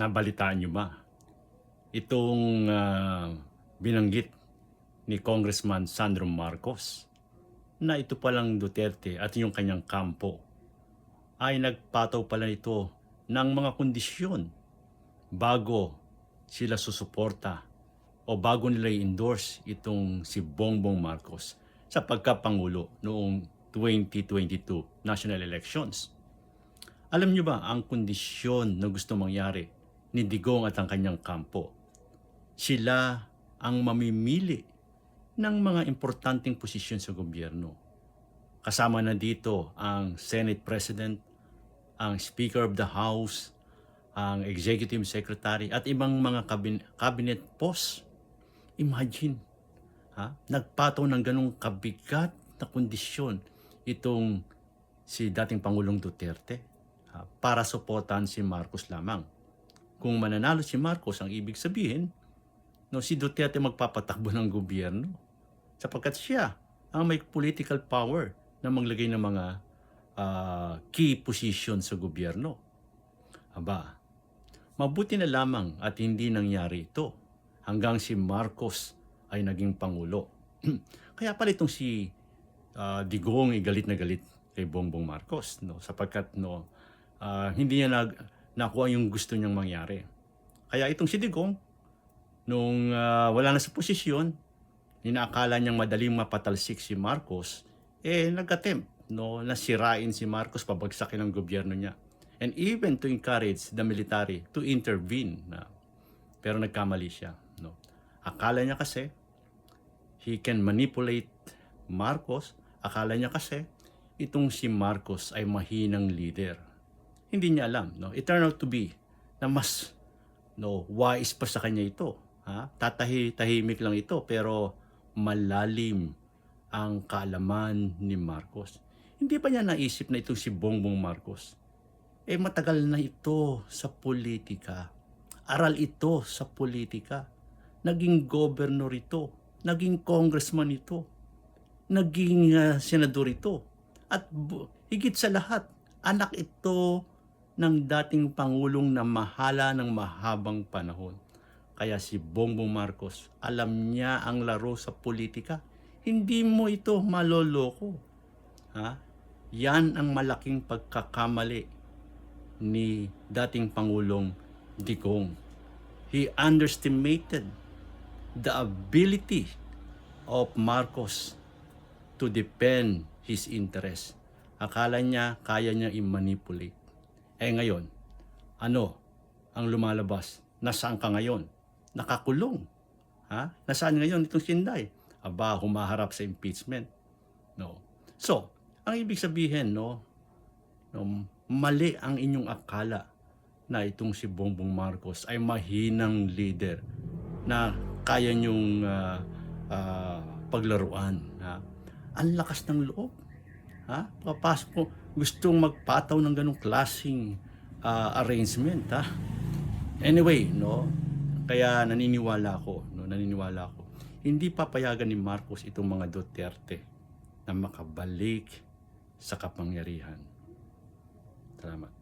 Nabalitaan niyo ba? Itong binanggit ni Congressman Sandro Marcos na ito palang Duterte at yung kanyang kampo ay nagpataw pala ito ng mga kondisyon bago sila susuporta o bago nila i-endorse itong si Bongbong Marcos sa pagkapangulo noong 2022 national elections. Alam niyo ba ang kondisyon na gusto mangyari ni Digong at ang kanyang kampo? Sila ang mamimili ng mga importanteng posisyon sa gobyerno. Kasama na dito ang Senate President, ang Speaker of the House, ang Executive Secretary at ibang mga cabinet posts. Imagine, nagpataw ng ganong kabigat na kondisyon itong si dating Pangulong Duterte para suportahan si Marcos lamang. Kung mananalo si Marcos, ang ibig sabihin, si Duterte magpapatakbo ng gobyerno sapagkat siya ang may political power na maglagay ng mga key position sa gobyerno. Aba, mabuti na lamang at hindi nangyari ito hanggang si Marcos ay naging Pangulo. Kaya pala itong si Digong ay galit na galit kay Bongbong Marcos sapagkat hindi niya nakuha yung gusto niyang mangyari. Kaya itong si Digong, nung wala na sa posisyon, inaakala niyang madaling mapatalsik si Marcos, nag-attempt na sirain si Marcos, pabagsakin ang gobyerno niya. And even to encourage the military to intervene. Pero nagkamali siya. Akala niya kasi, he can manipulate Marcos. Akala niya kasi, itong si Marcos ay mahinang leader. Hindi niya alam. It turned out to be na mas wise pa sa kanya ito. Tahimik lang ito pero malalim ang kaalaman ni Marcos. Hindi pa niya naisip na itong si Bongbong Marcos matagal na ito sa politika. Aral ito sa politika. Naging governor ito. Naging congressman ito. Naging senador ito. At higit sa lahat, anak ito ng dating Pangulong na mahala ng mahabang panahon. Kaya si Bongbong Marcos, alam niya ang laro sa politika. Hindi mo ito maloloko. Yan ang malaking pagkakamali ni dating Pangulong Digong. He underestimated the ability of Marcos to defend his interest. Akala niya kaya niya i-manipulate. Ngayon, ano ang lumalabas? Nasaan ka ngayon? Nakakulong. Nasaan ngayon itong Sinday? Aba, humaharap sa impeachment. So, ang ibig sabihin, mali ang inyong akala na itong si Bongbong Marcos ay mahinang leader na kaya niyong paglaruan. Ang lakas ng loob. Papasok po, gustong magpataw ng ganong klaseng arrangement. Anyway, kaya naniniwala ako, hindi papayagan ni Marcos itong mga Duterte na makabalik sa kapangyarihan. Salamat.